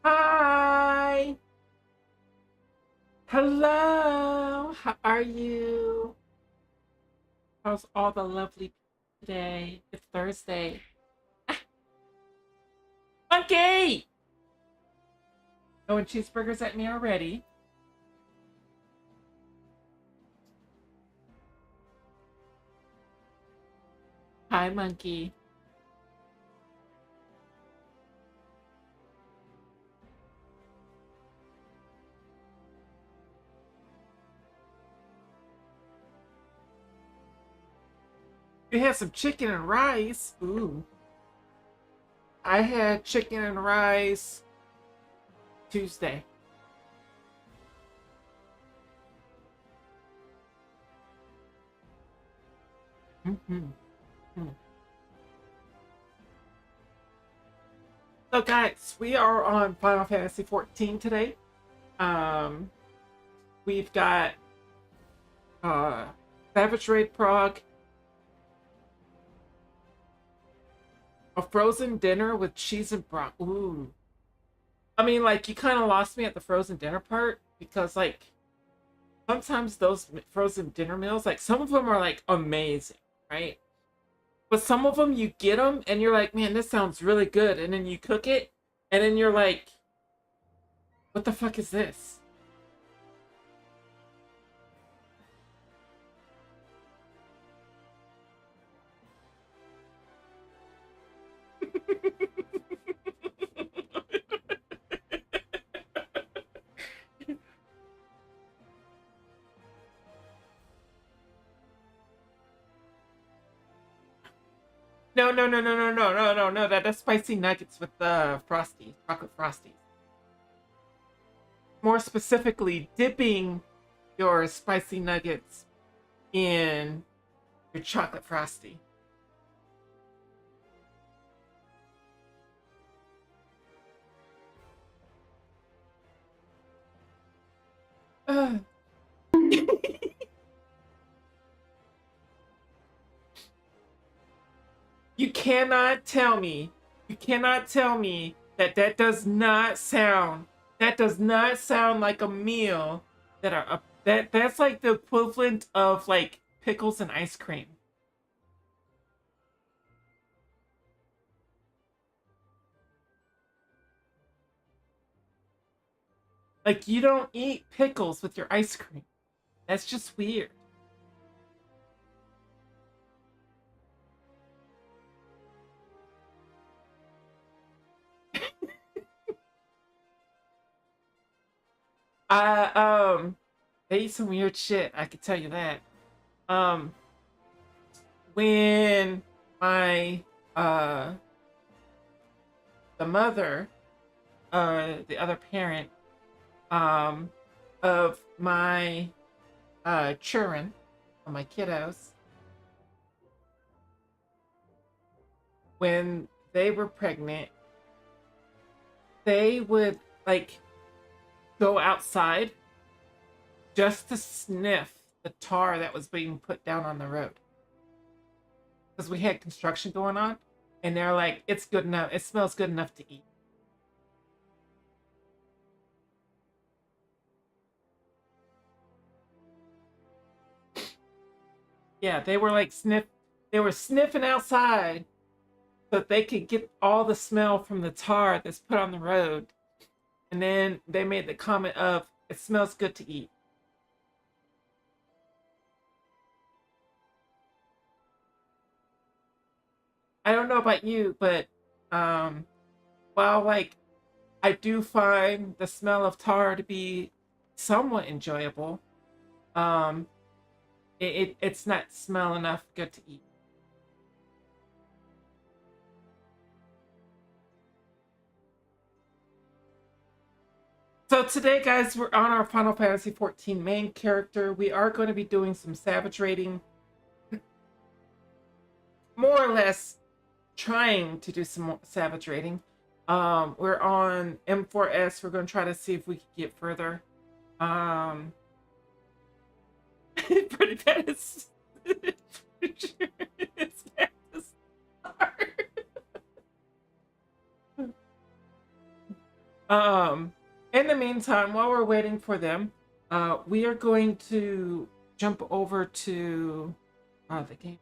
Hi. Hello. How are you? How's all the lovely people today? It's Thursday. Monkey! Throwing cheeseburgers at me already. Hi, monkey. We had some chicken and rice. Ooh. I had chicken and rice Tuesday. Mm-hmm. So guys, we are on Final Fantasy XIV today. Um, we've got Savage Raid Prog, a frozen dinner with cheese and broth. Ooh. I mean, like, you kind of lost me at the frozen dinner part because, like, sometimes those frozen dinner meals, like, some of them are, like, amazing, right? But some of them, you get them and you're like, man, this sounds really good. And then you cook it and then you're like, what the fuck is this? No, no, no, no, no, no, no, no, no. That's spicy nuggets with the frosty, chocolate frosties. More specifically, dipping your spicy nuggets in your chocolate frosty. Ugh. You cannot tell me that that does not sound like a meal that that's like the equivalent of like pickles and ice cream. Like you don't eat pickles with your ice cream. That's just weird. I they eat some weird shit, I could tell you that. Um when my uh the mother, the other parent, um of my children, of my kiddos, when they were pregnant, they would like go outside just to sniff the tar that was being put down on the road because we had construction going on, and they're like, it's good enough, it smells good enough to eat. Yeah, they were like they were sniffing outside so that they could get all the smell from the tar that's put on the road. And then they made the comment of, it smells good to eat. I don't know about you, but um, while like I do find the smell of tar to be somewhat enjoyable, um, it's not smell enough good to eat. So today, guys, we're on our Final Fantasy XIV main character. We are going to be doing some savage rating, more or less trying to do some more savage rating. We're on M4s. We're going to try to see if we can get further. Um, pretty bad. It's bad to start. In the meantime, while we're waiting for them, we are going to jump over to the game.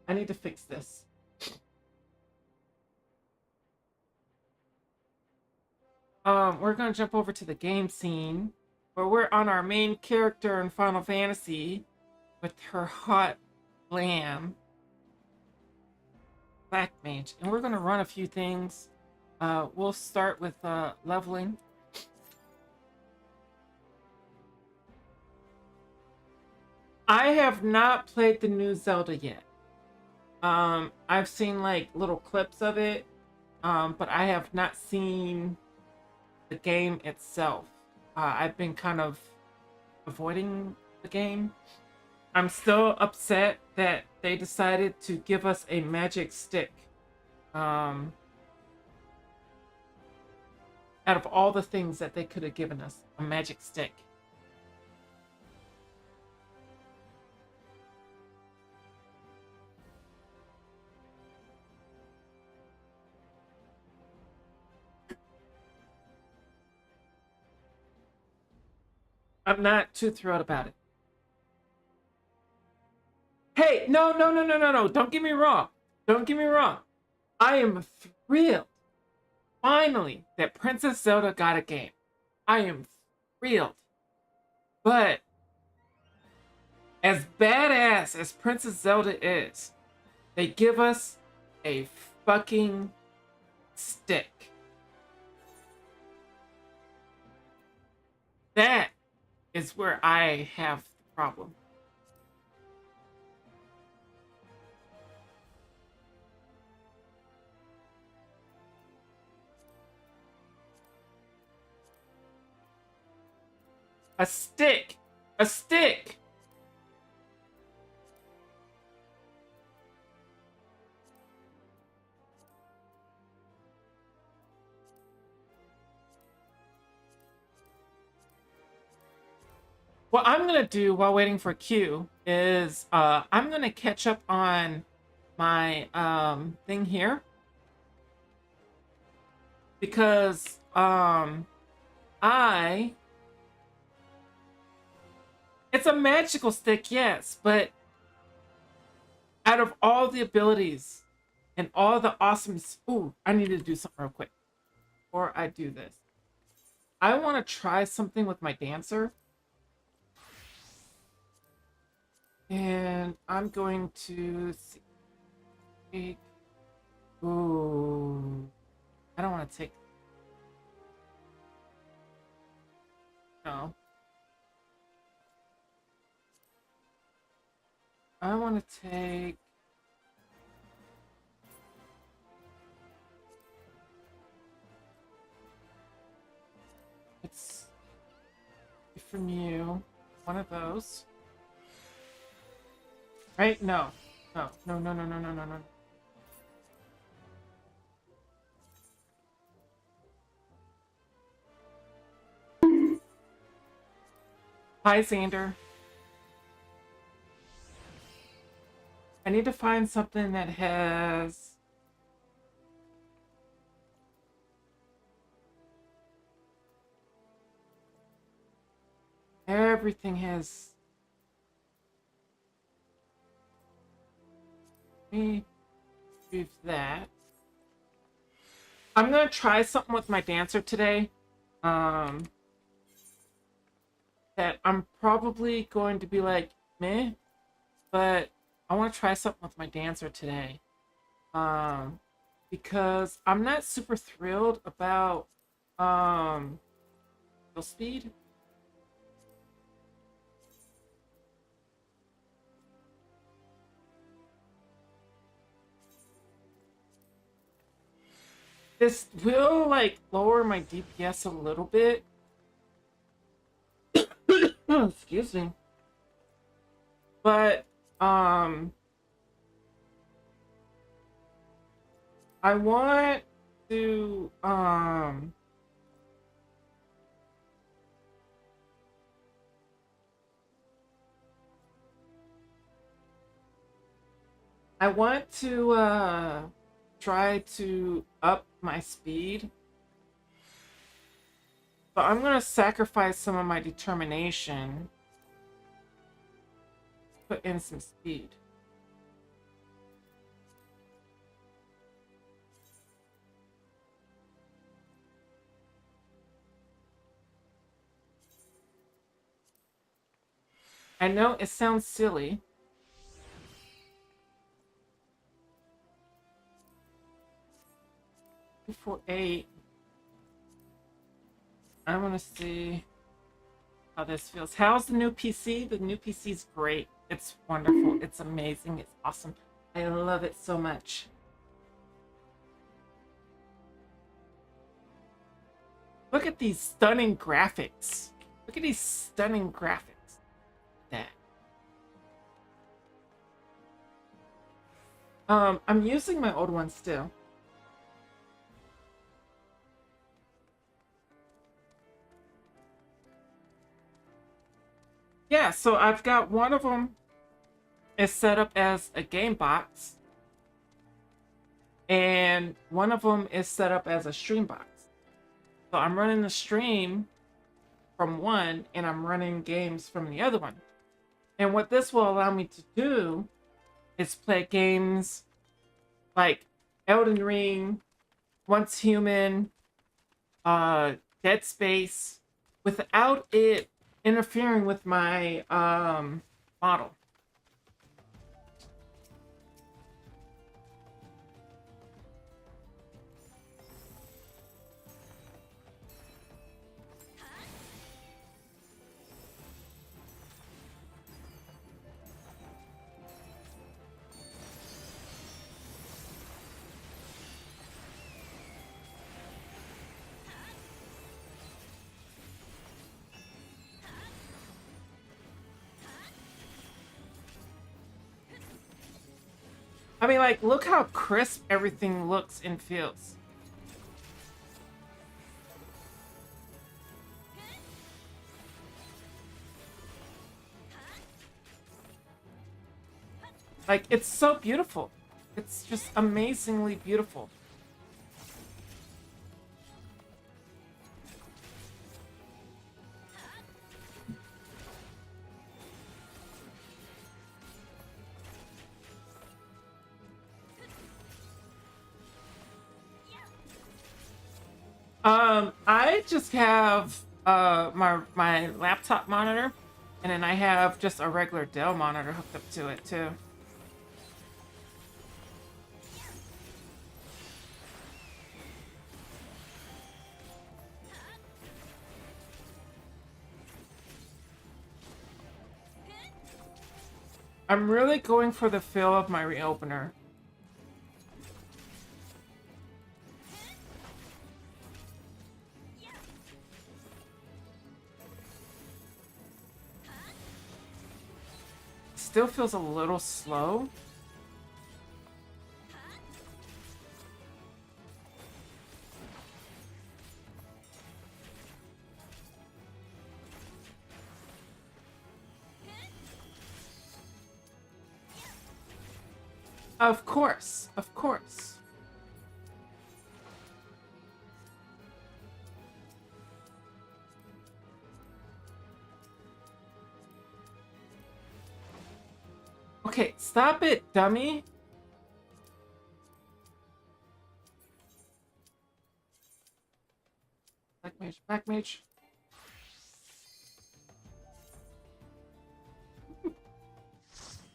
I need to fix this. We're gonna jump over to the game scene where we're on our main character in Final Fantasy with her hot lamb, Black Mage, and we're gonna run a few things. We'll start with leveling. I have not played the new Zelda yet. I've seen like little clips of it, but I have not seen the game itself. I've been kind of avoiding the game. I'm still upset that they decided to give us a magic stick. Out of all the things that they could have given us, a magic stick. I'm not too thrilled about it. Hey, no, no, no, no, no, no. Don't get me wrong. Don't get me wrong. I am thrilled, finally, that Princess Zelda got a game. I am thrilled. But as badass as Princess Zelda is, they give us a fucking stick. That is where I have the problem. A stick! A stick! What I'm gonna do while waiting for Q is I'm gonna catch up on my thing here because I it's a magical stick, yes, but out of all the abilities and all the awesome, ooh, I need to do something real quick before I do this. I want to try something with my dancer. And I'm going to take, ooh, I don't want to take, no. I want to take, it's from you, one of those. Right? No. No, no, no, no, no, no, no, no. Hi, Xander. I need to find something that has... Everything has... Me do that. I'm gonna try something with my dancer today. That I'm probably going to be like, meh, but I want to try something with my dancer today. Because I'm not super thrilled about skill speed. This will like lower my DPS a little bit. Oh, excuse me. But I want to try to up my speed. But I'm gonna sacrifice some of my determination. Put in some speed. I know it sounds silly. 248. I want to see how this feels. How's the new PC? The new PC is great. It's wonderful. It's amazing. It's awesome. I love it so much. Look at these stunning graphics. Look at these stunning graphics. That. I'm using my old one still. Yeah, so I've got one of them is set up as a game box, and one of them is set up as a stream box. So I'm running the stream from one, and I'm running games from the other one. And what this will allow me to do is play games like Elden Ring, Once Human, Dead Space, without it interfering with my model. I mean, like, look how crisp everything looks and feels. Like, it's so beautiful. It's just amazingly beautiful. I just have my laptop monitor, and then I have just a regular Dell monitor hooked up to it too. I'm really going for the feel of my reopener. Still feels a little slow. Of course, of course. Okay, stop it, dummy. Black mage, black mage.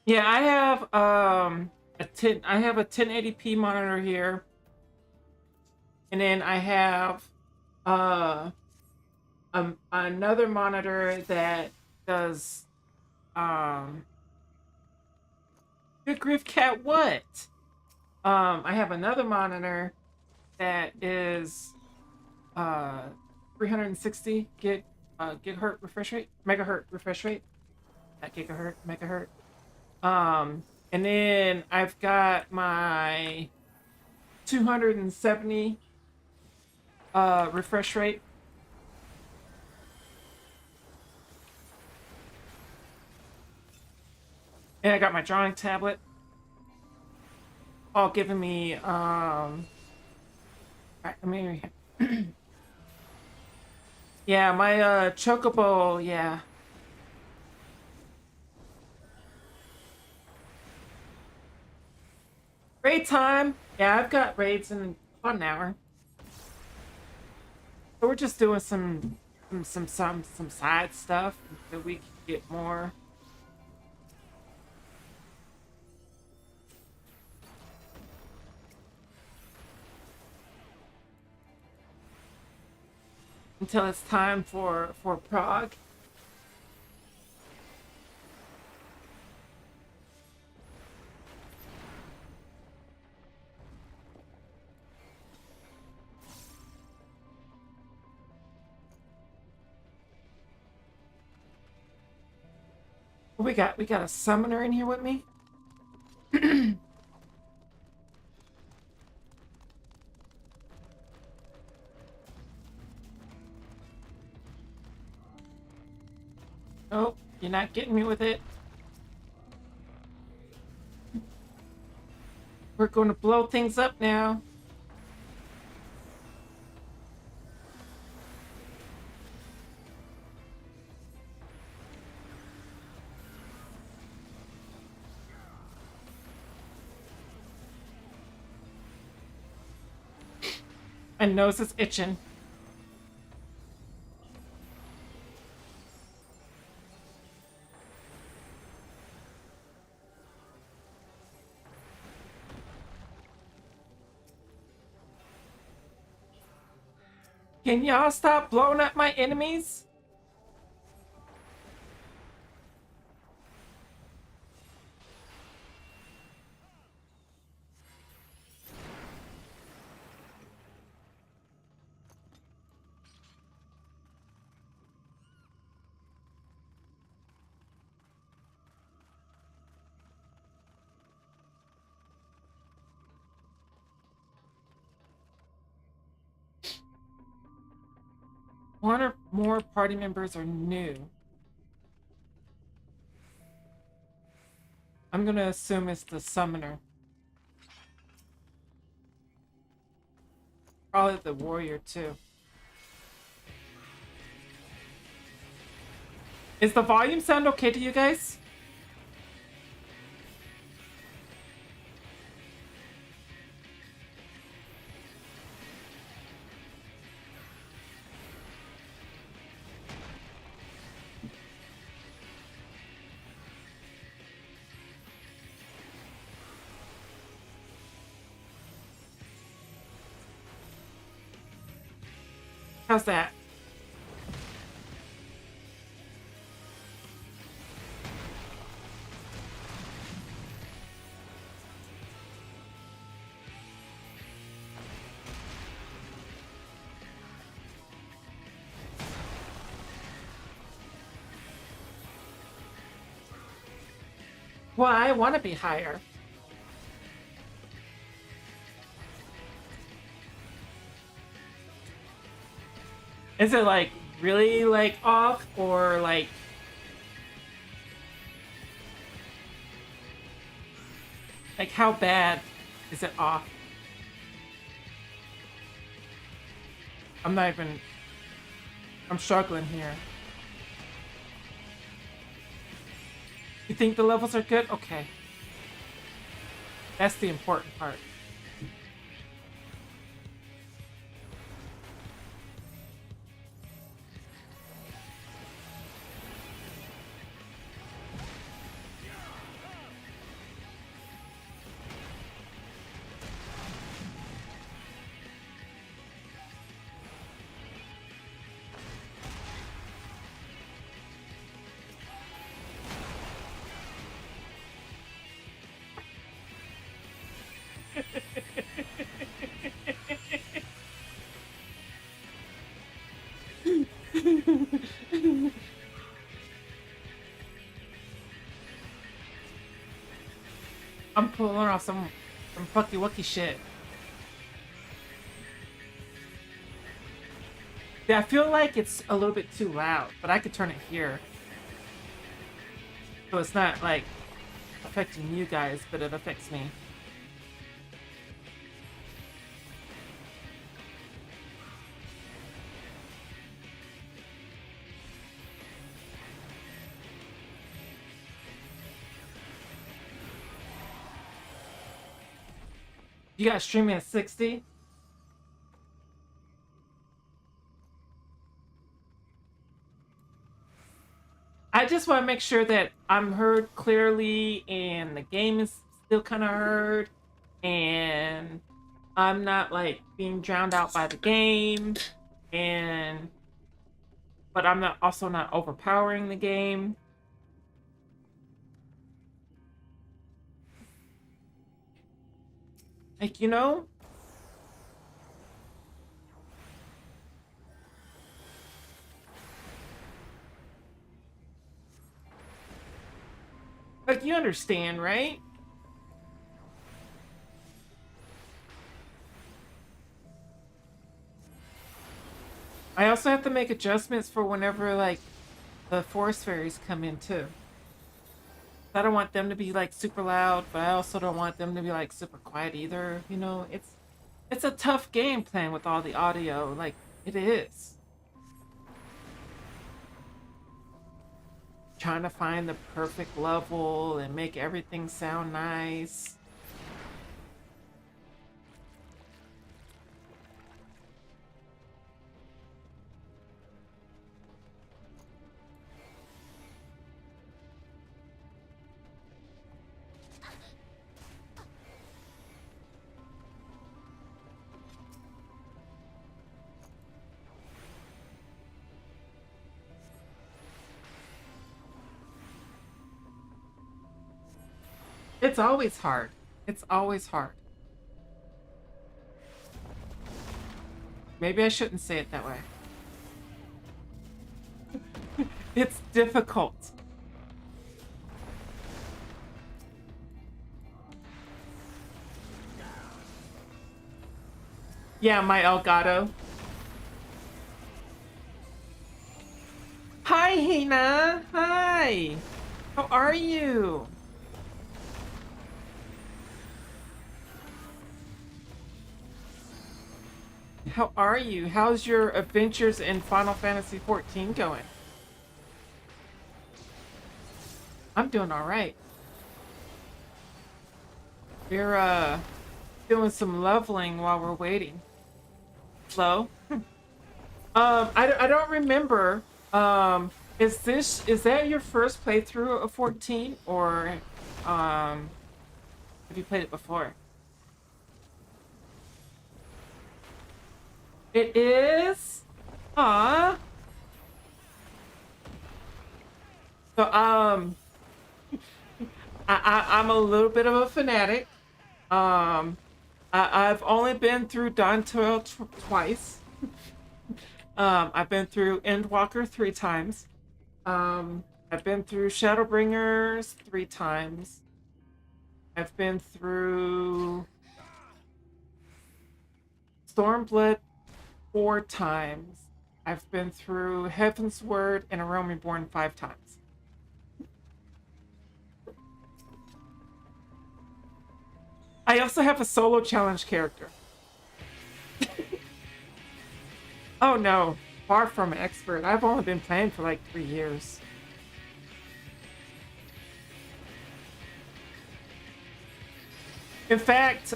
Yeah, I have I have a 1080p monitor here, and then I have uh another monitor that does um good grief cat what? I have another monitor that is uh 360 gigahertz refresh rate, megahertz refresh rate, not gigahertz, megahertz. And then I've got my 270 refresh rate. And I got my drawing tablet, all giving me all right, let me yeah, my chocobo, yeah. Raid time. Yeah, I've got raids in about an hour. So we're just doing some side stuff until we can get more. Until it's time for prog. What we got? We got a summoner in here with me. Oh, you're not getting me with it. We're going to blow things up now. My nose is itching. Can y'all stop blowing up my enemies? One or more party members are new. I'm gonna assume it's the summoner. Probably the warrior too. Is the volume sound okay to you guys? How's that? Well, I want to be higher. Is it like really like off or like how bad is it off? I'm not even I'm struggling here. You think the levels are good? Okay. That's the important part. I'm pulling off some fucky wucky shit. Yeah, I feel like it's a little bit too loud, but I could turn it here. So it's not like affecting you guys, but it affects me. You got streaming at 60? I just want to make sure that I'm heard clearly and the game is still kind of heard and I'm not like being drowned out by the game and but I'm not also not overpowering the game. Like, you know? Like, you understand, right? I also have to make adjustments for whenever, like, the forest fairies come in, too. I don't want them to be, like, super loud, but I also don't want them to be, like, super quiet either. You know, it's a tough game playing with all the audio. Like, it is. Trying to find the perfect level and make everything sound nice. It's always hard. It's always hard. Maybe I shouldn't say it that way. It's difficult. Yeah, my Elgato. Hi, Hina. Hi. How are you? How are you? How's your adventures in Final Fantasy XIV going? I'm doing all right. We're doing some leveling while we're waiting. Hello? I don't remember. Is that your first playthrough of 14 or have you played it before? It is? Ah. So I'm a little bit of a fanatic. I've only been through Dawn Toil twice. I've been through Endwalker 3 times. I've been through Shadowbringers 3 times. I've been through Stormblood 4 times. I've been through Heaven's Word and A Realm Reborn 5 times. I also have a solo challenge character. Oh no, far from expert. I've only been playing for like 3 years. In fact,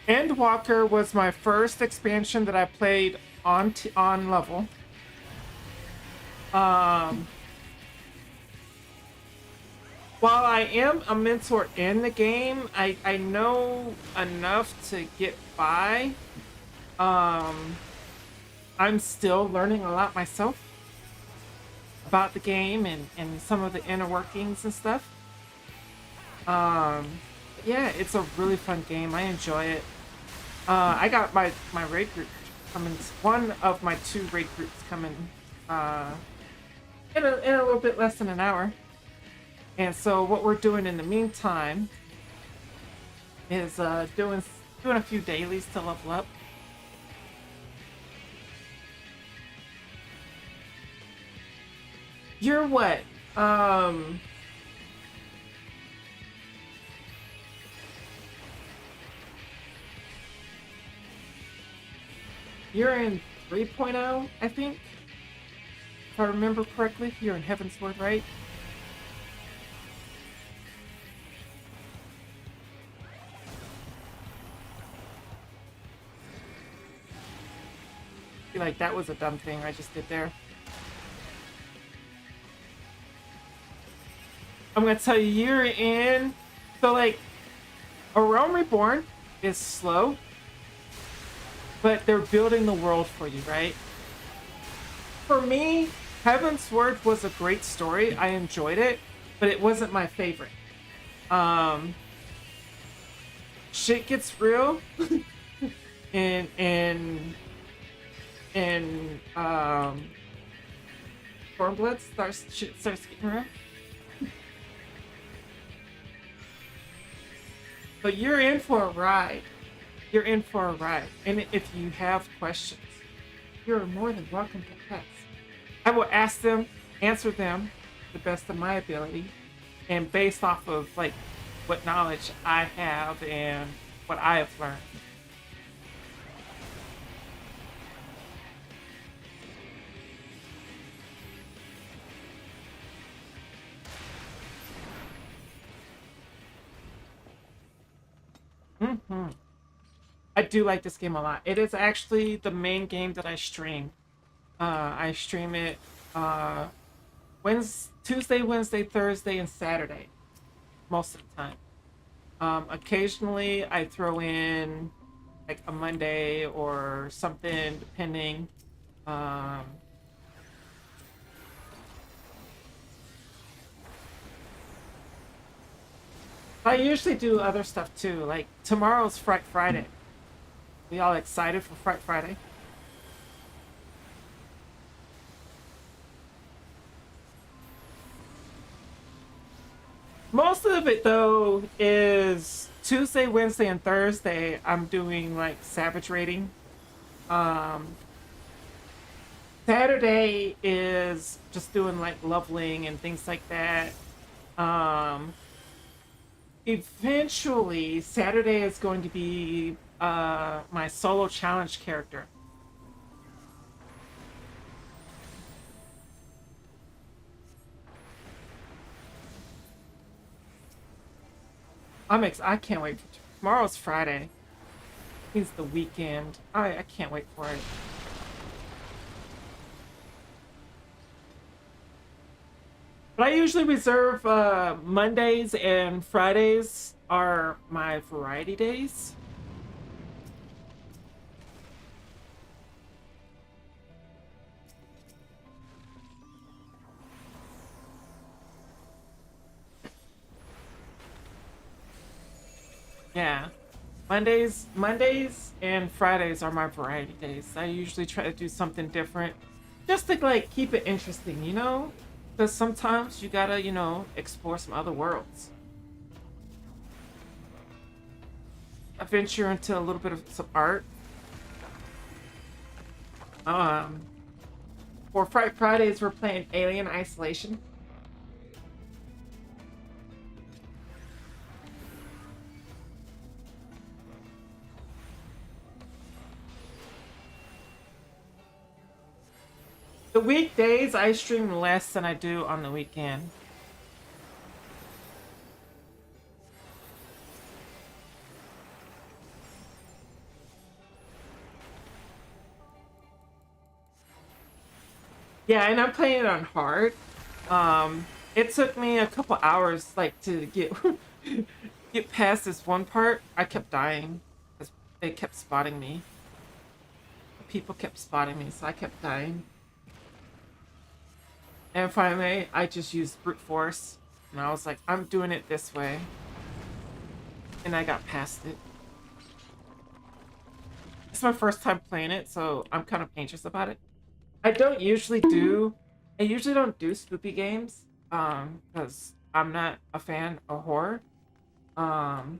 Endwalker was my first expansion that I played on level. While I am a mentor in the game, I know enough to get by. I'm still learning a lot myself about the game and some of the inner workings and stuff. Yeah, it's a really fun game. I enjoy it. I got my raid group coming. One of my 2 raid groups coming in a little bit less than an hour. And so what we're doing in the meantime is doing a few dailies to level up. You're what? You're in 3.0, I think. If I remember correctly, you're in Heaven's Word, right? I feel like that was a dumb thing I just did there. I'm gonna tell you, you're in. So like, A Realm Reborn is slow, but they're building the world for you, right? For me, Heaven's Word was a great story. I enjoyed it, but it wasn't my favorite. Um, Shit gets real, and Stormblood starts getting real. But you're in for a ride. You're in for a ride. And if you have questions, you're more than welcome to ask. I will ask them, answer them to the best of my ability, and based off of like what knowledge I have and what I have learned. Hmm. I do like this game a lot. It is actually the main game that I stream. I stream it Tuesday, Wednesday, Thursday, and Saturday most of the time. Occasionally, I throw in like a Monday or something, depending. Um, I usually do other stuff too. Like tomorrow's Fright Friday. We all excited for Fright Friday? Most of it though is Tuesday, Wednesday, and Thursday. I'm doing like Savage rating. Um, Saturday is just doing like leveling and things like that. Um, Eventually, Saturday is going to be my solo challenge character. I can't wait for tomorrow's Friday. It's the weekend. I can't wait for it. But I usually reserve Mondays and Fridays are my variety days. Yeah. Mondays and Fridays are my variety days. I usually try to do something different just to like keep it interesting, you know? Because sometimes you gotta, explore some other worlds. I venture into a little bit of some art. Um, for Fright Fridays, we're playing Alien Isolation. The weekdays, I stream less than I do on the weekend. Yeah, and I'm playing it on hard. It took me a couple hours, like, to get get past this one part. I kept dying because they kept spotting me. People kept spotting me, so I kept dying. And finally, I just used brute force, and I was like, I'm doing it this way, and I got past it. It's my first time playing it, so I'm kind of anxious about it. I don't usually do. I usually don't do spooky games, because I'm not a fan of horror. Um,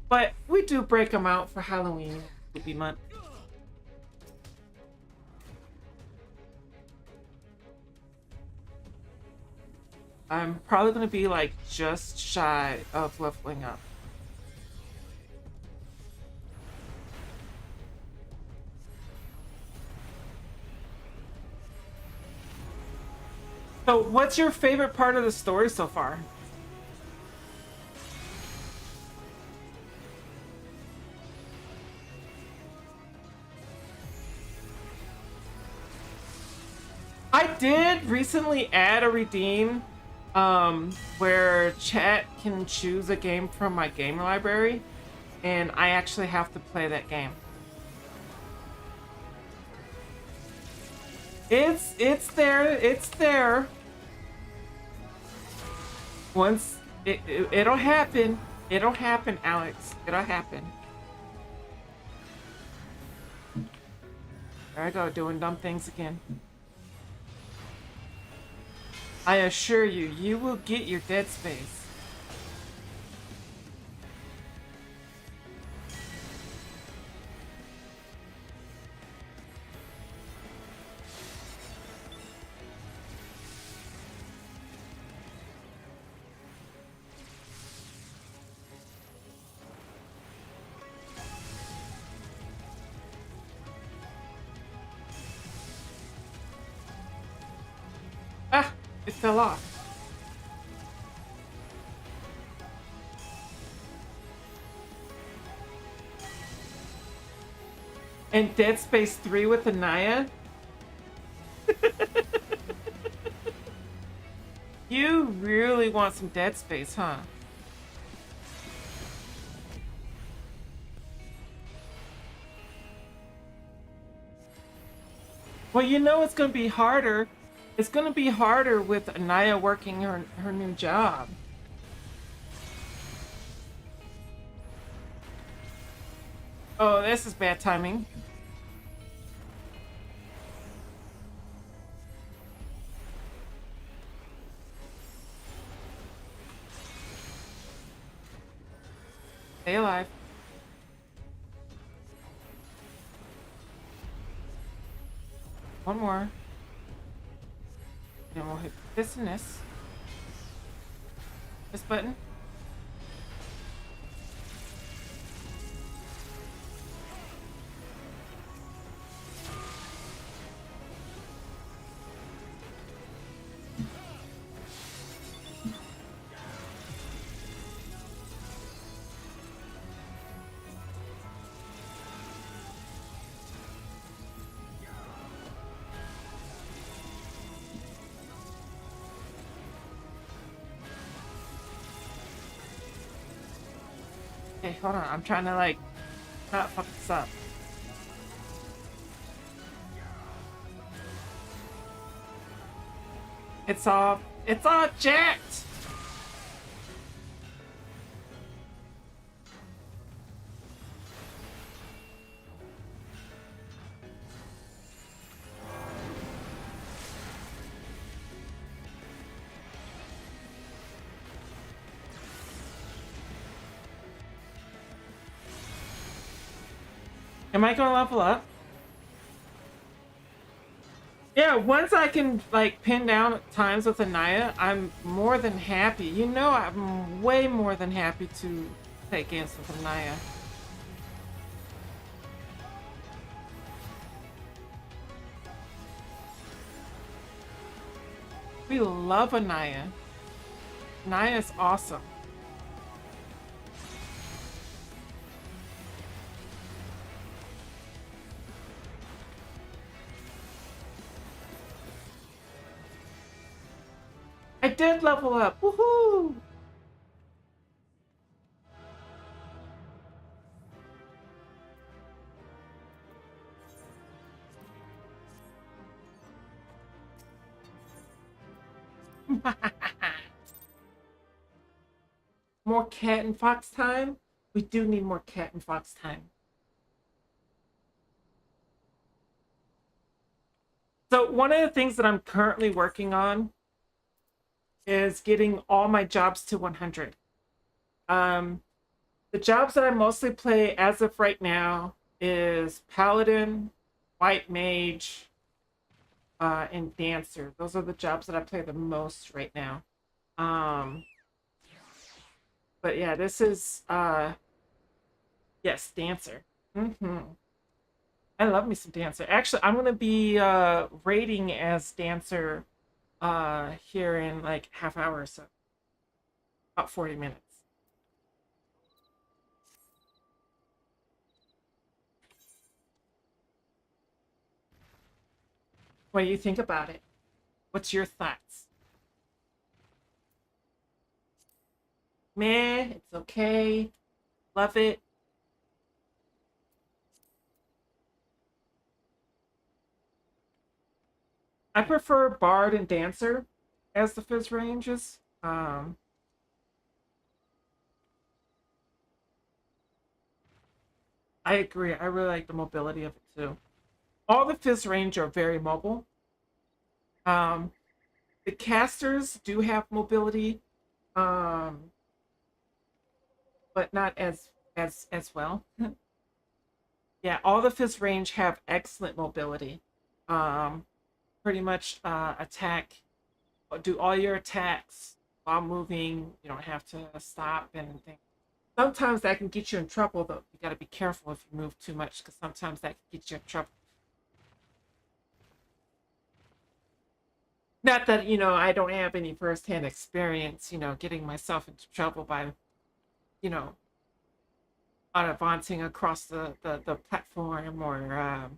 But we do break them out for Halloween, Spooky Month. I'm probably gonna be like just shy of leveling up. So, what's your favorite part of the story so far? I did recently add a redeem where chat can choose a game from my game library, and I actually have to play that game. It's there. It's there. Once it'll happen. It'll happen, Alex. It'll happen. There I go, doing dumb things again. I assure you, you will get your dead space. Ah, it fell off. And Dead Space 3 with Anaya? You really want some Dead Space, huh? Well, you know it's gonna be harder. It's gonna be harder with Anaya working her new job. Oh, this is bad timing. Stay alive. One more. Then we'll hit this and this. This button. Okay, hold on. I'm trying to like not fuck this up. It's all jacked. Am I gonna level up? Yeah, once I can like pin down times with Anaya, I'm more than happy. You know, I'm way more than happy to take games with Anaya. We love Anaya. Anaya is awesome. I did level up. Woohoo! More cat and fox time? We do need more cat and fox time. So one of the things that I'm currently working on is getting all my jobs to 100. The jobs that I mostly play as of right now is Paladin, White Mage, and Dancer. Those are the jobs that I play the most right now. Um, but yeah, this is yes, Dancer. hmm I love me some Dancer. Actually, I'm gonna be rating as Dancer here in like half hour or so, about 40 minutes. What do you think about it? What's your thoughts? Meh, it's okay. Love it. I prefer Bard and Dancer as the fizz ranges. I agree. I really like the mobility of it too. All the fizz range are very mobile. Um, the casters do have mobility, um, but not as well. Yeah, all the fizz range have excellent mobility. Um, Pretty much attack, do all your attacks while moving. You don't have to stop and think. Sometimes that can get you in trouble, though. You got to be careful if you move too much, because sometimes that can get you in trouble. Not that, I don't have any firsthand experience, getting myself into trouble by, you know, advancing across the platform or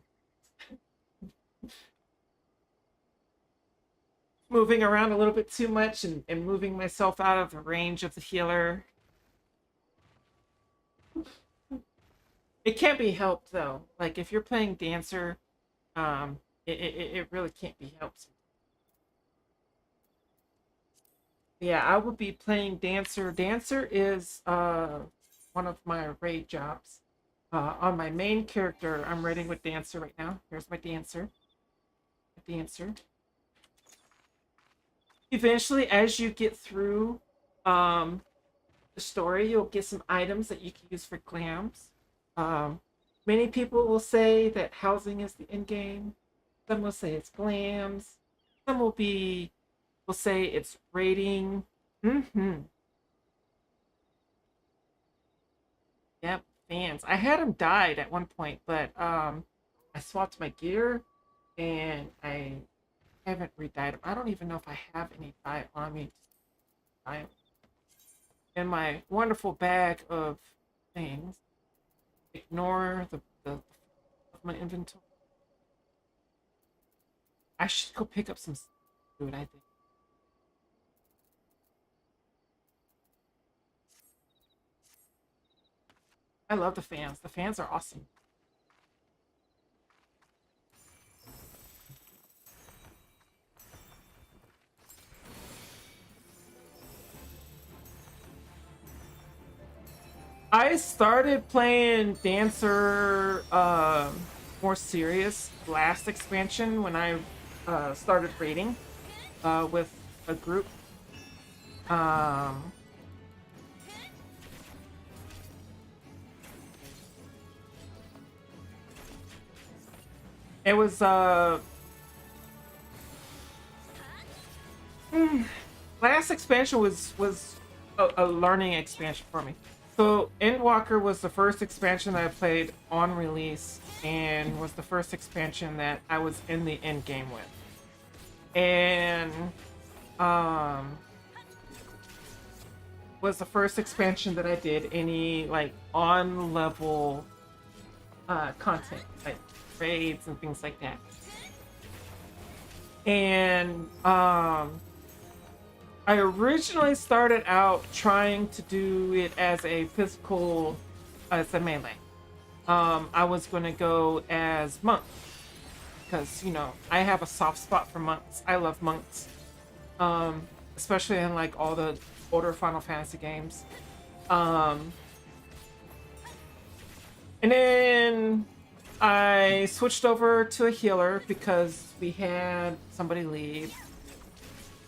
moving around a little bit too much and moving myself out of the range of the healer. It can't be helped, though. Like, if you're playing Dancer, it really can't be helped. Yeah, I would be playing Dancer. Dancer is one of my raid jobs. On my main character, I'm raiding with Dancer right now. Here's my Dancer. Dancer. Eventually, as you get through um, the story, you'll get some items that you can use for clams. Um, Many people will say that housing is the end game. Some will say it's glams. Some will say it's raiding. Mm-hmm. Yep, fans. I had him died at one point, but I swapped my gear and I haven't re-dyed him. I don't even know if I have any dye on me. I in my wonderful bag of things. Ignore the of my inventory. I should go pick up some food, I think. I love the fans. The fans are awesome. I started playing Dancer more serious last expansion when I started raiding with a group. Um, it was last expansion was a learning expansion for me. So Endwalker was the first expansion that I played on release and was the first expansion that I was in the end game with. And um was the first expansion that I did any like on level content, like raids and things like that. And I originally started out trying to do it as a physical, as a melee. I was going to go as monk because I have a soft spot for monks. I love monks, especially in like all the older Final Fantasy games. Um, and then I switched over to a healer because we had somebody leave.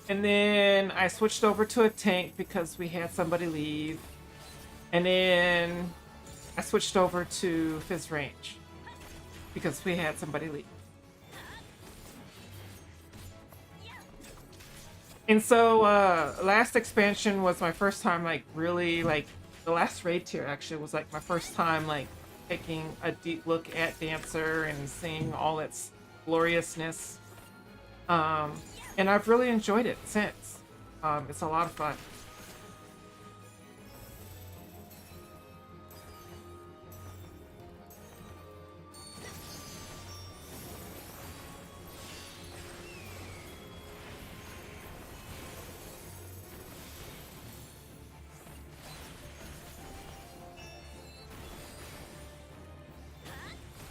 And then I switched over to a tank because we had somebody leave. And then I switched over to Fizz Range because we had somebody leave. And so last expansion was my first time like really like the last raid tier actually was like my first time like taking a deep look at Dancer and seeing all its gloriousness. And I've really enjoyed it since. It's a lot of fun.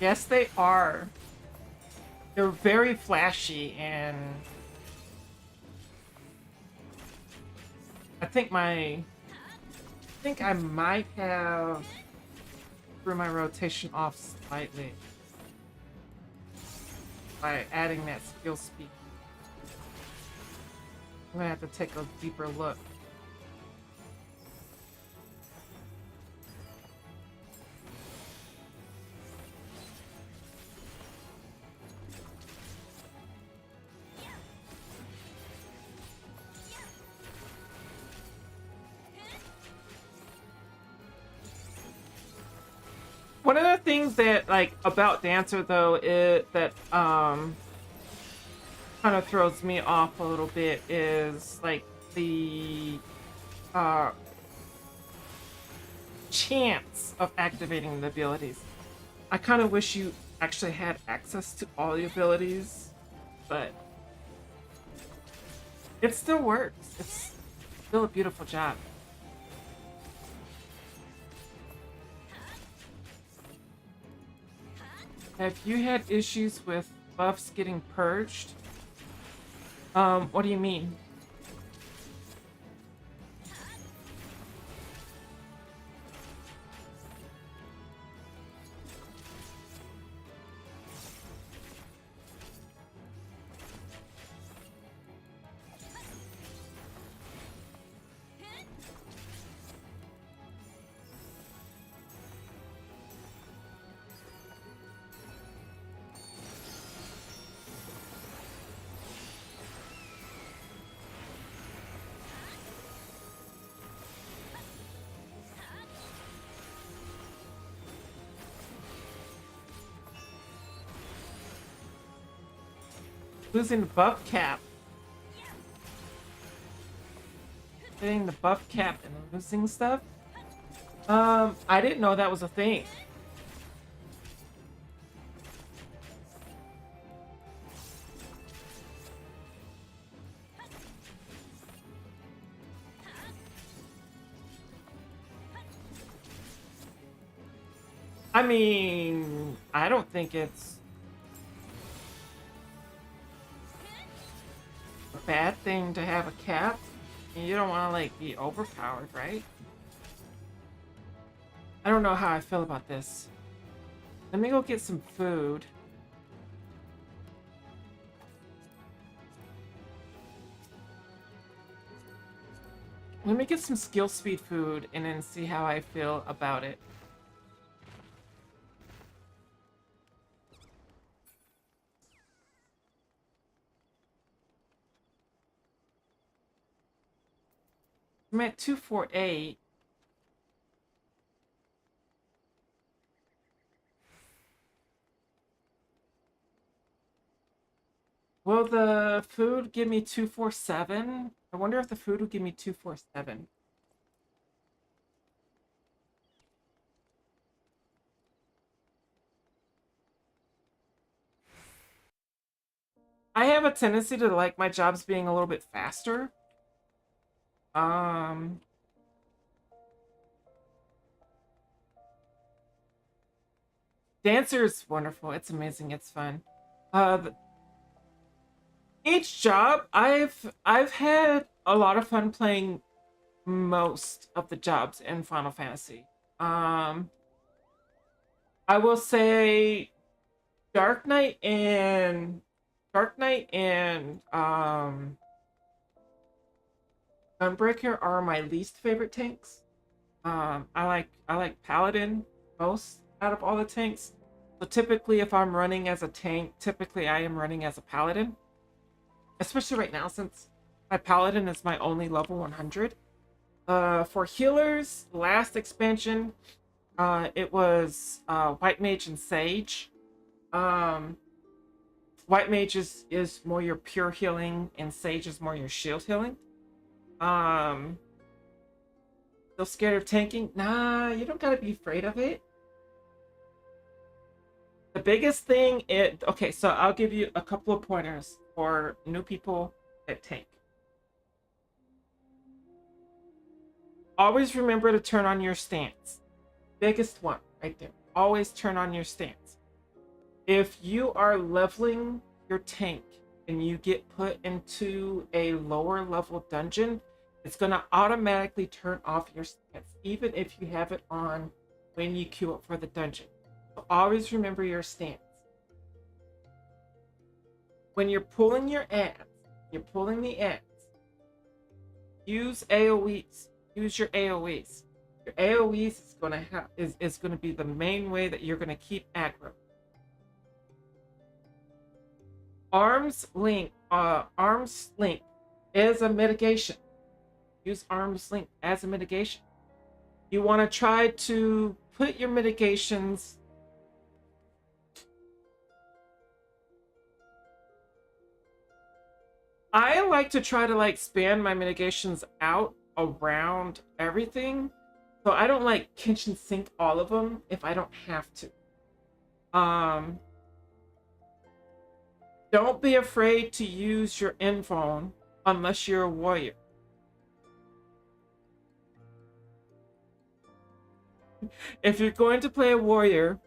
Yes, they are. They're very flashy, and I think I might have threw my rotation off slightly by adding that skill speed. I'm gonna have to take a deeper look. One of the things that like about Dancer though is that kind of throws me off a little bit is like the uh chance of activating the abilities. I kind of wish you actually had access to all the abilities, but it still works. It's still a beautiful job. Have you had issues with buffs getting purged? What do you mean? Losing the buff cap. Getting the buff cap and losing stuff? I didn't know that was a thing. I mean, I don't think it's a bad thing to have a cap. You don't want to like be overpowered, right? I don't know how I feel about this. Let me go get some food. Let me get some skill speed food and then see how I feel about it. I'm at 248. Will the food give me 247? I wonder if the food will give me 247. I have a tendency to like my jobs being a little bit faster. Um, Dancer is wonderful. It's amazing. It's fun. Uh, each job, I've had a lot of fun playing most of the jobs in Final Fantasy. Um, I will say Dark Knight and Gunbreaker are my least favorite tanks. I like paladin most out of all the tanks. So typically, if I'm running as a tank, typically I am running as a paladin, especially right now since my paladin is my only level 100. For healers, last expansion, it was white mage and sage. Um, white mage is more your pure healing, and sage is more your shield healing. Um, Still scared of tanking? Nah, you don't gotta be afraid of it. The biggest thing it okay, so I'll give you a couple of pointers for new people that tank. Always remember to turn on your stance. Biggest one right there. Always turn on your stance. If you are leveling your tank and you get put into a lower level dungeon, it's going to automatically turn off your stance, even if you have it on when you queue up for the dungeon. So always remember your stance. When you're pulling your ads, you're pulling the ads, use AoEs. Use your AoEs. Your AoEs is gonna be the main way that you're gonna keep aggro. Arms length is a mitigation. Use arms length as a mitigation. You want to try to put your mitigations. I like to try to like span my mitigations out around everything. So I don't like kitchen sink all of them if I don't have to. Don't be afraid to use your invuln unless you're a warrior. If you're going to play a warrior,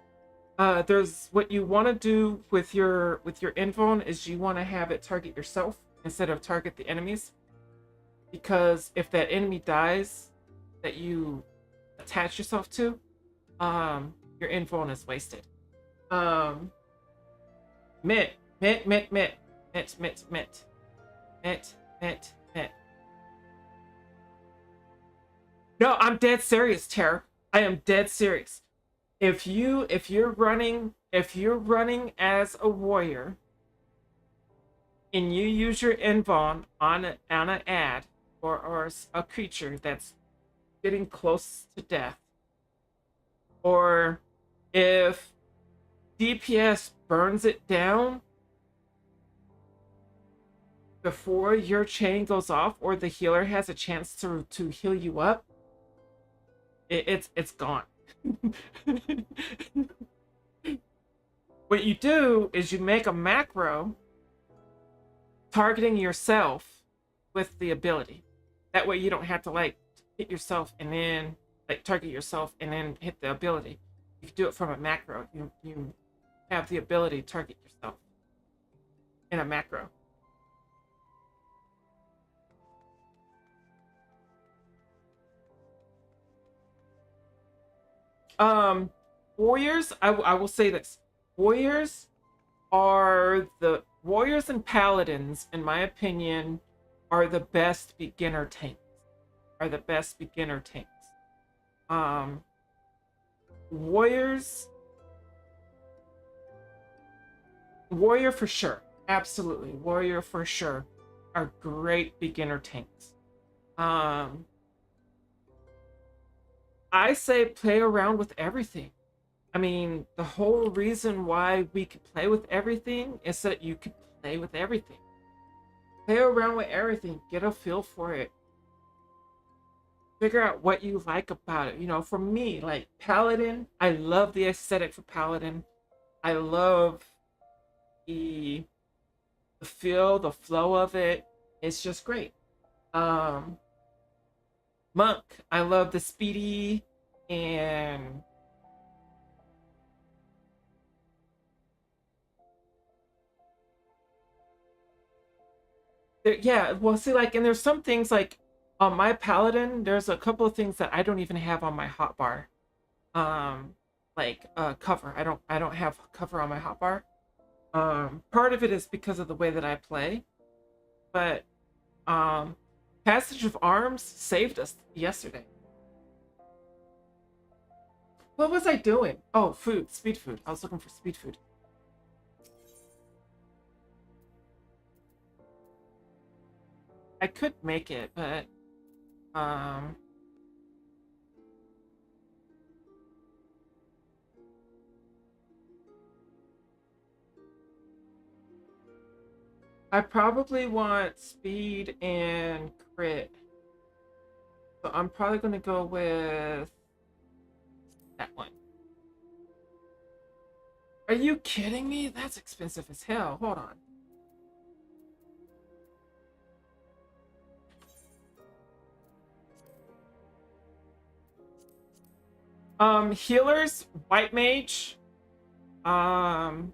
there's what you want to do with your invuln is you want to have it target yourself instead of target the enemies. Because if that enemy dies that you attach yourself to, your invuln is wasted. Mitt. No, I'm dead serious, Tara. I am dead serious. If you're running as a warrior and you use your invuln on an ad or a creature that's getting close to death, or if DPS burns it down before your chain goes off, or the healer has a chance to heal you up, it's gone. What you do is you make a macro targeting yourself with the ability. That way you don't have to like hit yourself and then like target yourself and then hit the ability. You can do it from a macro. You have the ability to target yourself in a macro. Warriors, I will say this. Warriors and paladins, in my opinion, are the best beginner tanks. Warriors, warrior for sure, absolutely. Warrior for sure are great beginner tanks. I say play around with everything. I mean, the whole reason why we could play with everything is that you could play with everything. Play around with everything. Get a feel for it. Figure out what you like about it. You know, for me, like Paladin, I love the aesthetic for Paladin. I love the feel, the flow of it. It's just great. Monk, I love the speedy and yeah, well, see, like, and there's some things like on my paladin, there's a couple of things that I don't even have on my hotbar. Like cover. I don't have cover on my hotbar. Part of it is because of the way that I play, but Passage of Arms saved us yesterday. What was I doing? Oh, food, speed food. I was looking for speed food. I could make it, but um I probably want speed and crit. So I'm probably gonna go with that one. Are you kidding me? That's expensive as hell. Hold on. Healers, white mage. Um,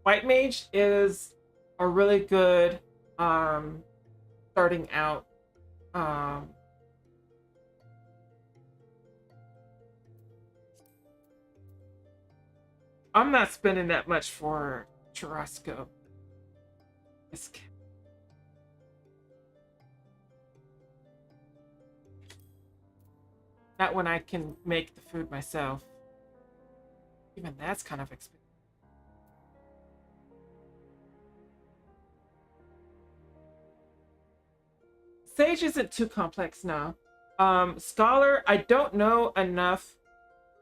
white mage is a really good starting out. Um, I'm not spending that much for Churrasco. Not when I can make the food myself. Even that's kind of expensive. Sage isn't too complex now. Scholar, I don't know enough.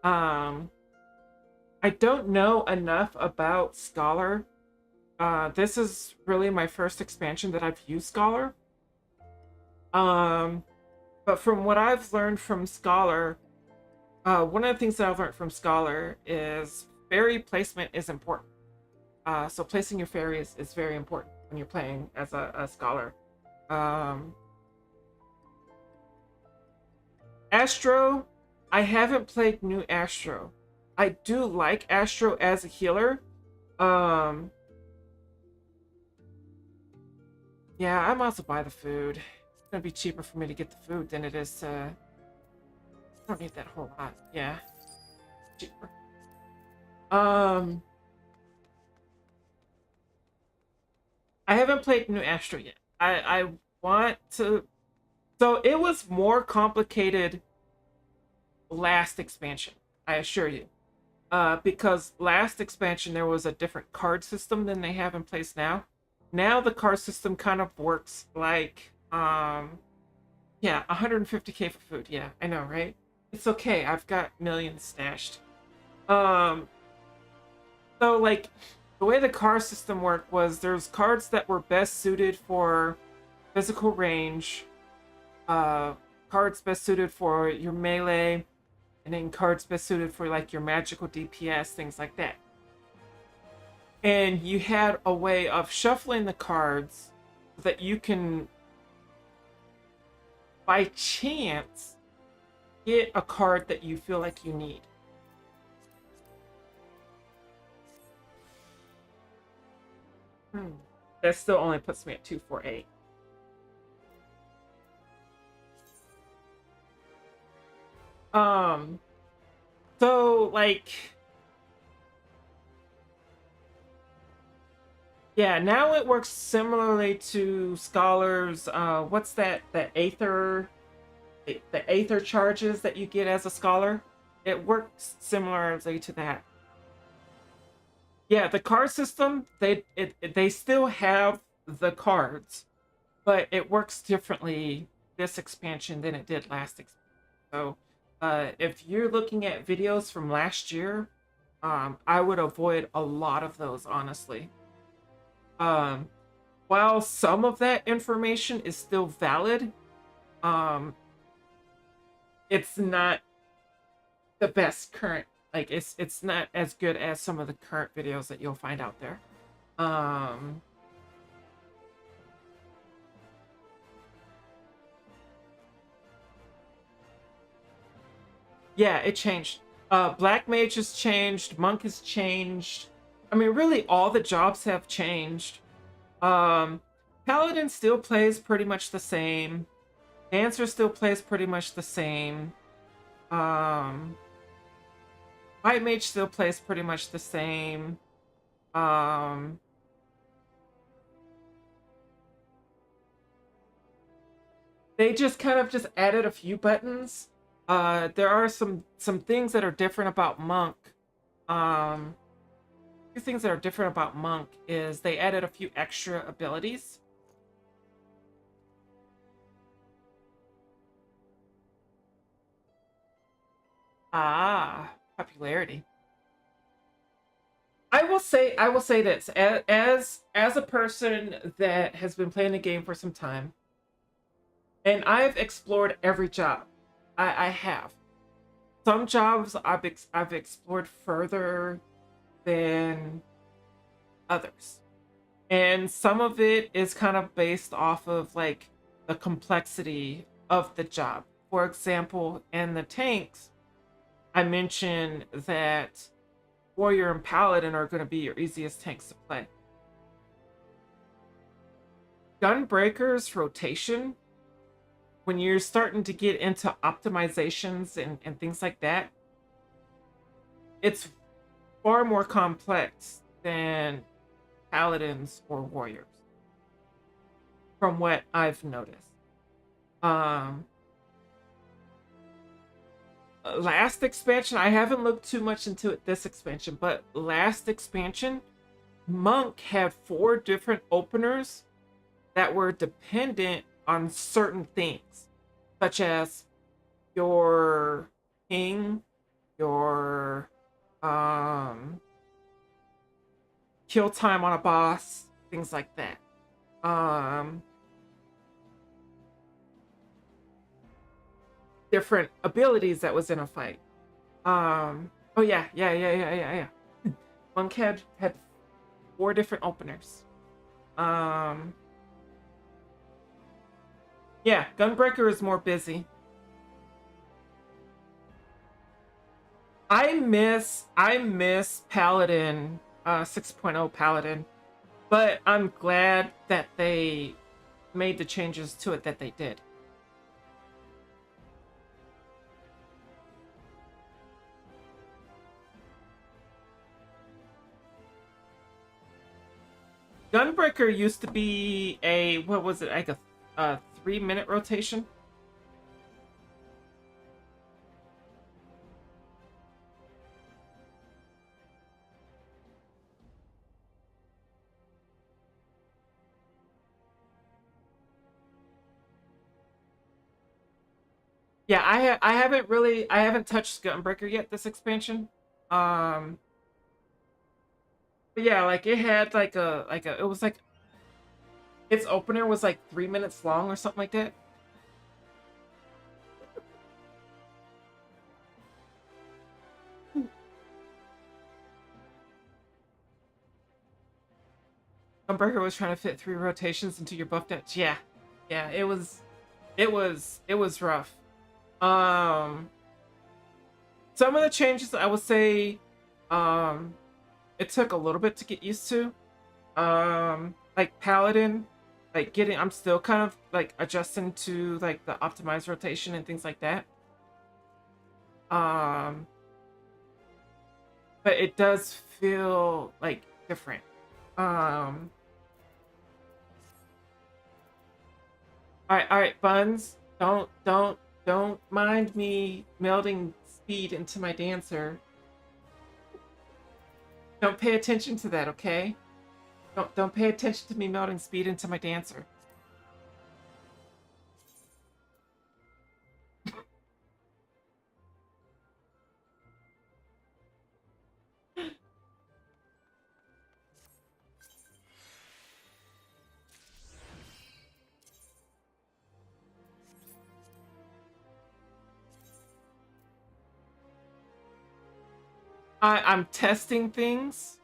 I don't know enough about Scholar. This is really my first expansion that I've used Scholar. But from what I've learned from Scholar, one of the things that I've learned from Scholar is fairy placement is important. So placing your fairies is very important when you're playing as a Scholar. Astro, I haven't played new Astro. I do like Astro as a healer. Yeah, I might as well buy the food. It's gonna be cheaper for me to get the food than it is to... I don't need that whole lot. Yeah, it's cheaper. I haven't played new Astro yet. I want to... So it was more complicated last expansion, I assure you. Because last expansion there was a different card system than they have in place now. Now the card system kind of works like yeah, 150k for food. Yeah, I know, right? It's okay. I've got millions stashed. So like the way the card system worked was there's cards that were best suited for physical range, cards best suited for your melee, and then cards best suited for like your magical DPS, things like that. And you had a way of shuffling the cards so that you can, by chance, get a card that you feel like you need. That still only puts me at 248. So like, yeah, now it works similarly to Scholars. What's that? The Aether charges that you get as a Scholar. It works similarly to that. Yeah, the card system, they still have the cards, but it works differently this expansion than it did last expansion. So, if you're looking at videos from last year, I would avoid a lot of those, honestly. Um, while some of that information is still valid, um, it's not the best current. Like it's not as good as some of the current videos that you'll find out there. Um, yeah, it changed. Black Mage has changed. Monk has changed. I mean, really, all the jobs have changed. Um, Paladin still plays pretty much the same. Dancer still plays pretty much the same. Um, White Mage still plays pretty much the same. Um, They just kind of just added a few buttons. There are some things that are different about Monk. Um, few things that are different about Monk is they added a few extra abilities. Popularity. I will say this as a person that has been playing the game for some time, and I've explored every job. I have. Some jobs I've explored further than others. And some of it is kind of based off of like the complexity of the job. For example, in the tanks, I mentioned that Warrior and Paladin are going to be your easiest tanks to play. Gunbreaker's rotation, when you're starting to get into optimizations and things like that, it's far more complex than Paladins or Warriors, from what I've noticed. Um, last expansion, I haven't looked too much into it this expansion, but last expansion, Monk had 4 different openers that were dependent on certain things, such as your ping, your kill time on a boss, things like that. Different abilities that was in a fight. Oh yeah. Monk had 4 different openers. Yeah, Gunbreaker is more busy. I miss Paladin 6.0 Paladin, but I'm glad that they made the changes to it that they did. Gunbreaker used to be a, what was it, like a 3-minute rotation. Yeah, I haven't touched Gunbreaker yet this expansion. Um, but yeah, like it had it was like its opener was like 3 minutes long or something like that. Gunbreaker was trying to fit 3 rotations into your buff depth. Yeah, yeah, it was rough. Um, some of the changes I would say, um, it took a little bit to get used to. Like Paladin, like getting, I'm still kind of like adjusting to like the optimized rotation and things like that. Um, but it does feel like different. Um, all right, Buns, don't mind me melding speed into my dancer. Don't pay attention to that, okay? Don't pay attention to me melding speed into my dancer. I'm testing things.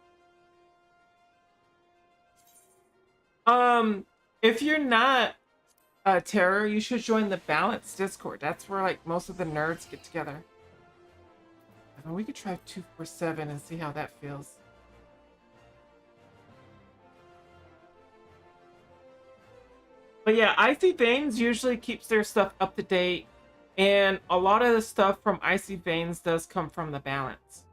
Um, if you're not a terror, you should join the Balance Discord. That's where like most of the nerds get together. I mean, we could try 247 and see how that feels. But yeah, Icy Veins usually keeps their stuff up to date, and a lot of the stuff from Icy Veins does come from the balance.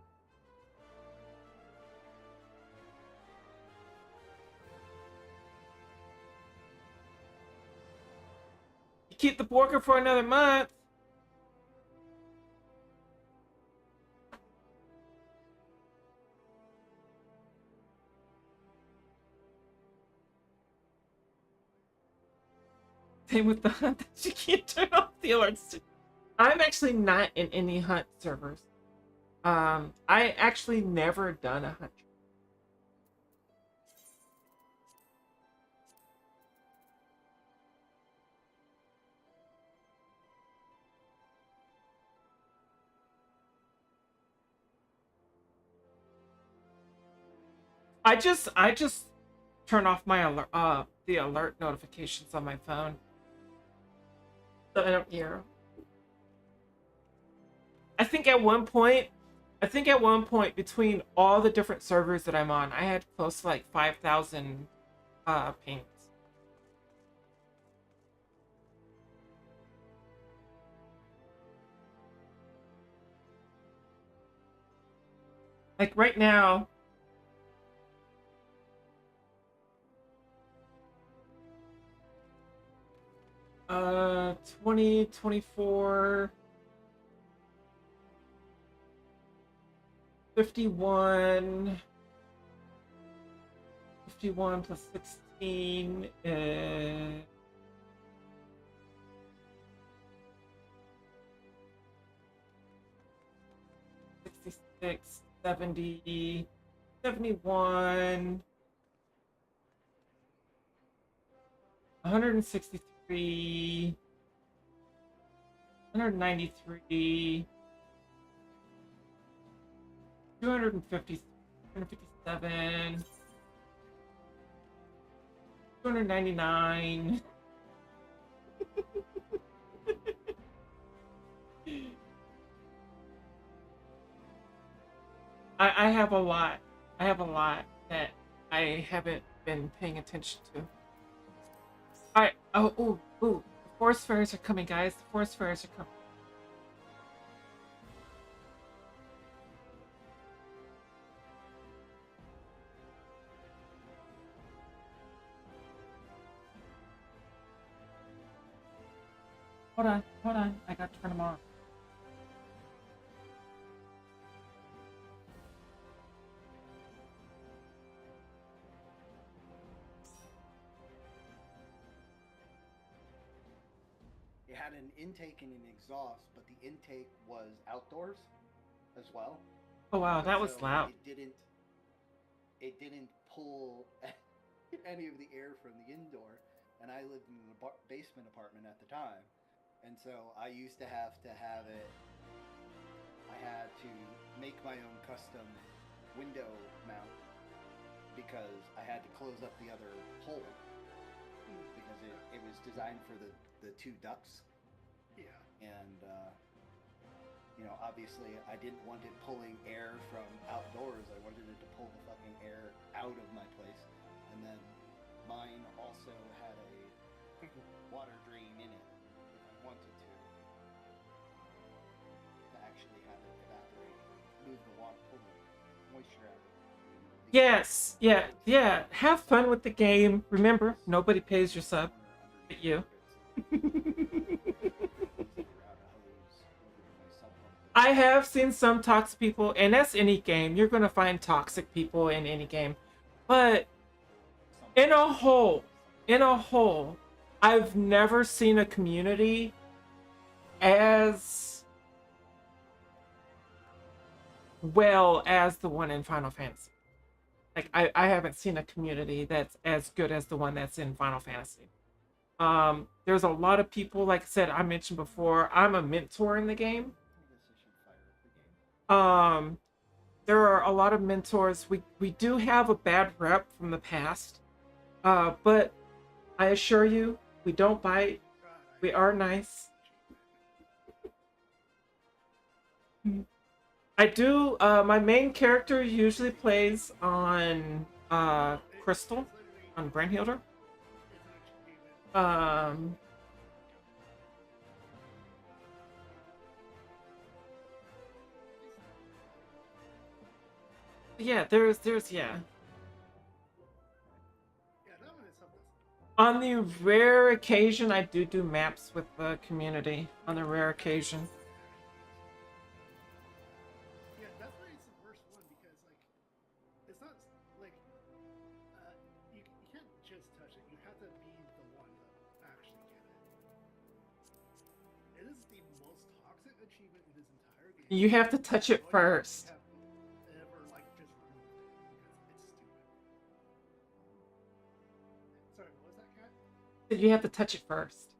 keep the worker for another month. Same with the hunt that you can't turn off the alerts. I'm actually not in any hunt servers. I actually never done a hunt. I just turn off my alert the alert notifications on my phone. So I don't hear. I think at one point between all the different servers that I'm on, I had close to like 5,000 pings. Like right now, 20, 24, 51, 51 plus 16 is 66, 70, 71, 163, 193, 250, 257, 299. I have a lot. I have a lot that I haven't been paying attention to. Alright, the forest fairies are coming, guys. The forest fairies are coming. Hold on. I got to turn them on. It had an intake and an exhaust, but the intake was outdoors as well. Oh wow, that was loud. It didn't pull any of the air from the indoor, and I lived in a basement apartment at the time, and so I used to have it. I had to make my own custom window mount because I had to close up the other hole because it was designed for the two ducts. Yeah. And obviously I didn't want it pulling air from outdoors. I wanted it to pull the fucking air out of my place. And then mine also had a water drain in it if I wanted to actually have it evaporate, move the water, pull the moisture out of it. Yes, yeah. Have fun with the game. Remember, nobody pays your sub but you. I have seen some toxic people, and that's any game. You're gonna find toxic people in any game. But in a whole, I've never seen a community as well as the one in Final Fantasy. Like I haven't seen a community that's as good as the one that's in Final Fantasy. There's a lot of people, like I said, I mentioned before, I'm a mentor in the game. There are a lot of mentors. We do have a bad rep from the past. But I assure you, we don't bite. We are nice. I do, my main character usually plays on Crystal, on Brandhilder. Yeah, there's yeah. Yeah, that one is something. On the rare occasion, I do maps with the community. On the rare occasion. Yeah, that's why it's the worst one because like it's not like you can't just touch it. You have to be the one to actually get it. It is the most toxic achievement in this entire game. You have to touch it first. Have ever like just removed it because it's stupid. Sorry, what was that, cat? You have to touch it first.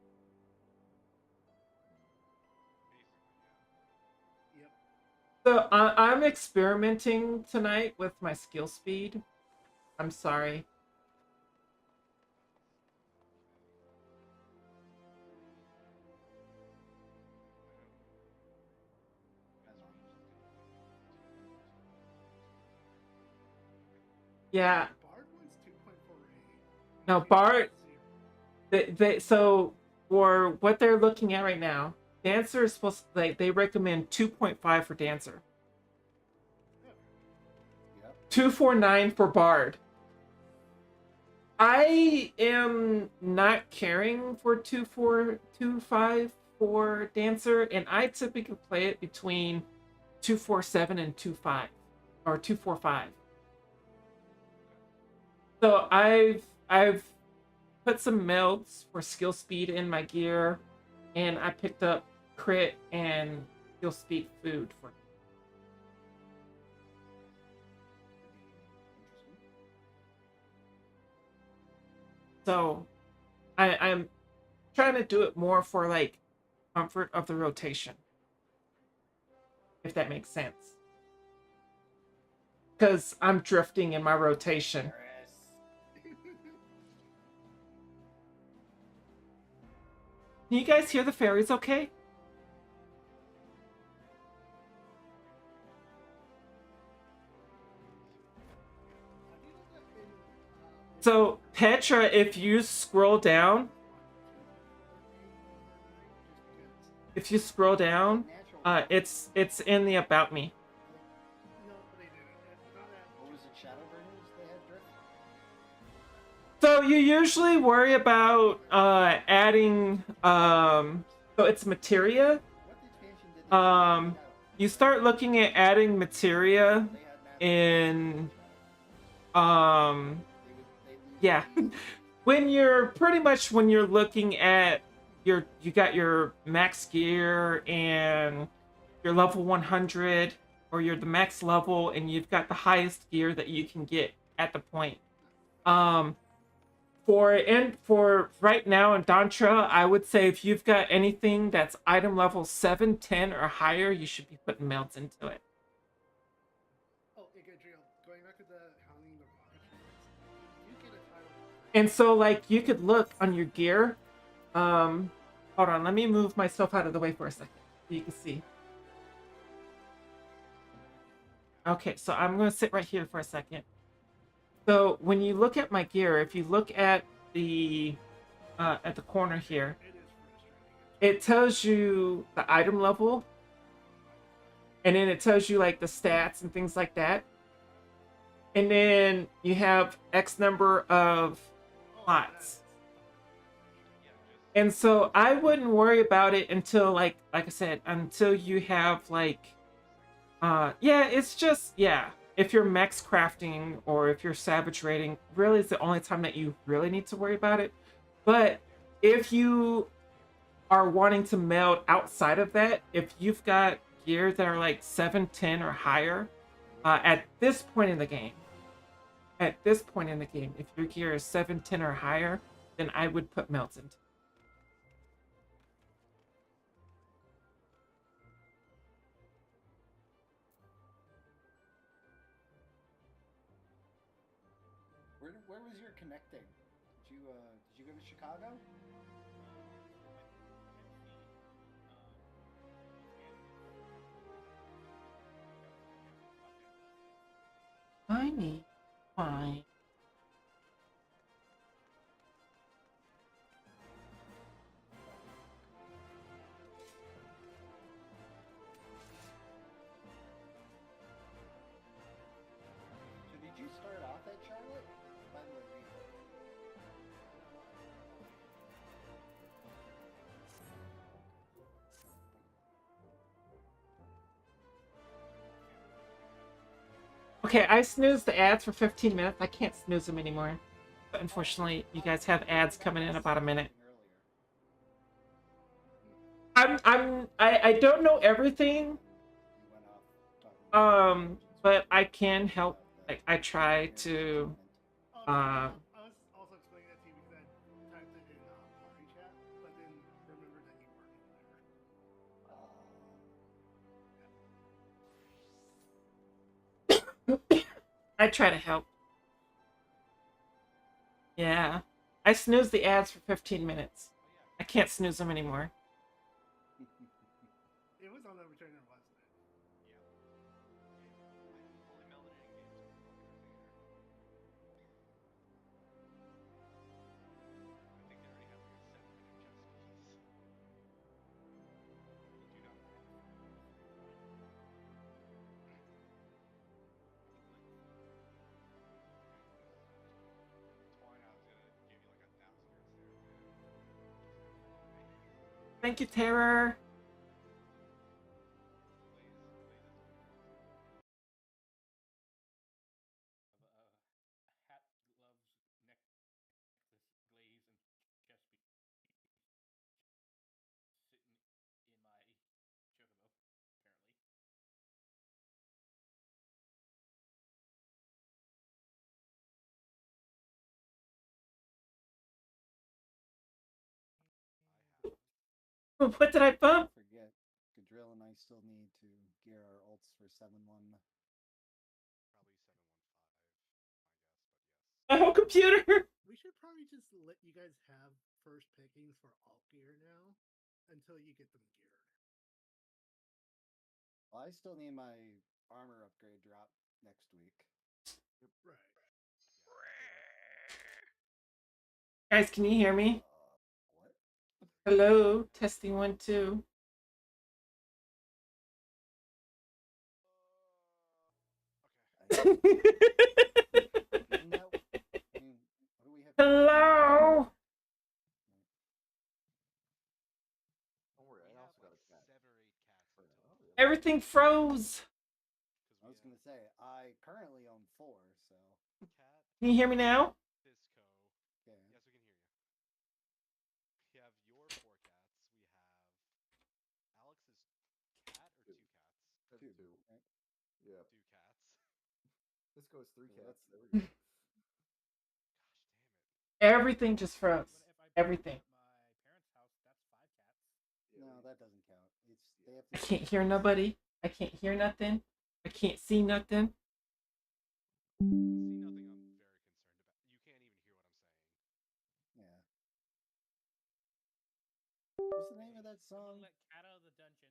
Yep. So I'm experimenting tonight with my skill speed. I'm sorry. Yeah. Bard one's 2.48. No, Bard. So for what they're looking at right now, Dancer is supposed to, they recommend 2.5 for Dancer. Yep. 249 for Bard. I am not caring for 2425 for Dancer, and I typically play it between 247 and 25 or 245. So I've put some melds for skill speed in my gear, and I picked up crit and skill speed food for. So I'm trying to do it more for like comfort of the rotation, if that makes sense. Because I'm drifting in my rotation. Can you guys hear the fairies okay? So, Petra, if you scroll down, it's in the about me. No, they didn't. Not at. What was it, Shadowbringers they had drift? So you usually worry about adding so it's materia. What expansion did they Um you start looking at adding materia They had in they lose yeah. when you're looking at you got your max gear and your level 100, or you're the max level and you've got the highest gear that you can get at the point. For right now in Dantra, I would say if you've got anything that's item level 7, 10, or higher, you should be putting melts into it. Oh, okay, Drill. Going back to the hounding the rocket ships, you get a title. And so like you could look on your gear. Hold on, let me move myself out of the way for a second so you can see. Okay, so I'm gonna sit right here for a second. So when you look at my gear, if you look at the corner here, It is frustrating. it tells you the item level, and then it tells you like the stats and things like that. And then you have X number of slots. And so I wouldn't worry about it until like I said, until you have like it's just if you're max crafting or if you're savage rating, really is the only time that you really need to worry about it. But if you are wanting to meld outside of that, if you've got gear that are like 7, 10 or higher, at this point in the game, if your gear is 7, 10 or higher, then I would put melts into it. Where was your connecting? Did you go to Chicago? I need fine. So did you start off at Charlotte? By the way, Okay, I snoozed the ads for 15 minutes. I can't snooze them anymore. But unfortunately, you guys have ads coming in about a minute. I don't know everything. But I can help. Like I try to Oh no, uh I was also explaining that to you because I typed it in party chat, but then remembered that you weren't in there. I try to help. Yeah. I snooze the ads for 15 minutes. I can't snooze them anymore. It was on the returner, wasn't it? Thank you, Terror. What did I bump? Forget, Gadrill and I still need to gear our ults for 7-1. My whole computer. We should probably just let you guys have first pickings for alt gear now until you get them geared. Well, I still need my armor upgrade drop next week. Right. Guys, can you hear me? What? Hello, testing 1 2. Hello. Don't worry, I also got a cat. Everything froze. I was gonna say I currently own 4, so Can you hear me now? yeah. Yes, we can hear you. We have your 4 cats. We have Alex's cat or 2 cats? 2. Right? Yeah. 2 cats. This goes 3 So cats. that's- There we go. Gosh damn it. Everything just froze. Everything. No, that doesn't count. It's they have to. I can't hear nobody. I can't hear nothing. I can't see nothing. See nothing I'm very concerned about. You can't even hear what I'm saying. Yeah. What's the name of that song? Let cat out of the dungeon.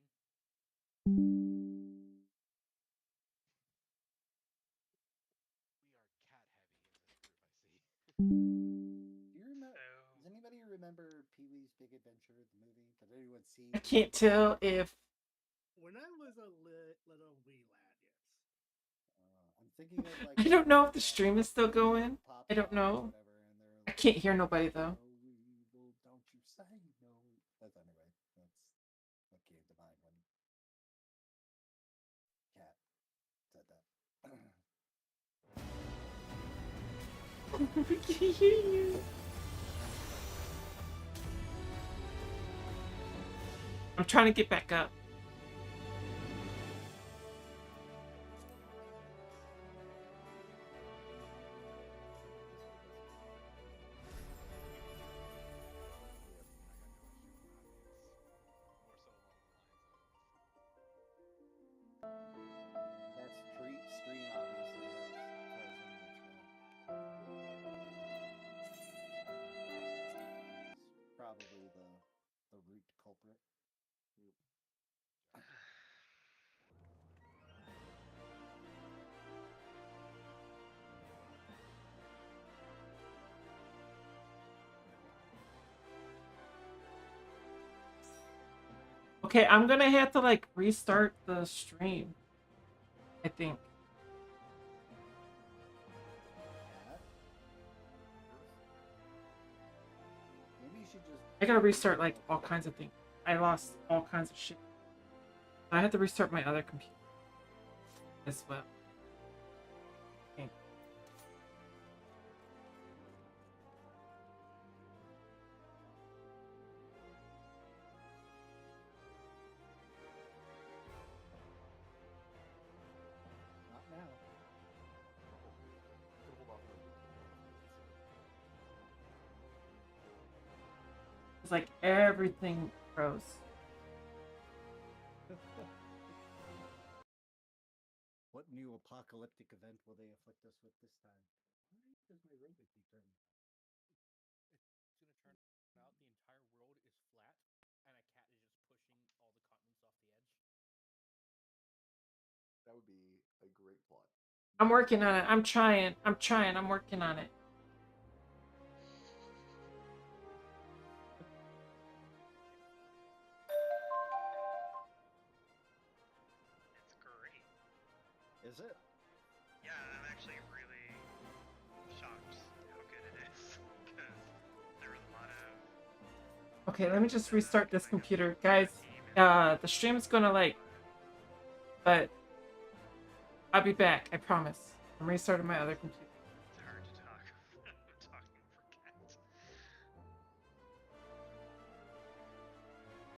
We are cat heavy in this group, I see. Do you remember? Does anybody remember Pee-wee's Big Adventure, the movie? Did anyone see? I can't tell if When I was a little wee lad, yes. I'm thinking of like. I don't know if the stream is still going. pop I don't song or know. whatever, and they're I like, can't hear nobody though. "No evil, don't you say no." That's anyway. That's what came to mind when Cat said that. We can hear you. I'm trying to get back up. That's stream obviously has frozen It's probably the root culprit. Okay, I'm gonna have to like restart the stream. I think. Cat? Maybe you should just. I gotta restart like all kinds of things. I lost all kinds of shit. I had to restart my other computer as well. It's like everything froze. What new apocalyptic event will they afflict us with this time? Why does my robot keep turning? It's gonna turn out the entire world is flat, and a cat is just pushing all the continents off the edge. That would be a great plot. I'm working on it. I'm trying. I'm working on it. It's great. Is it? Yeah, I'm actually really shocked how good it is because there was a lot of. Okay, let me just restart this computer. Guys, the stream's gonna like, but I'll be back, I promise. I'm restarting my other computer.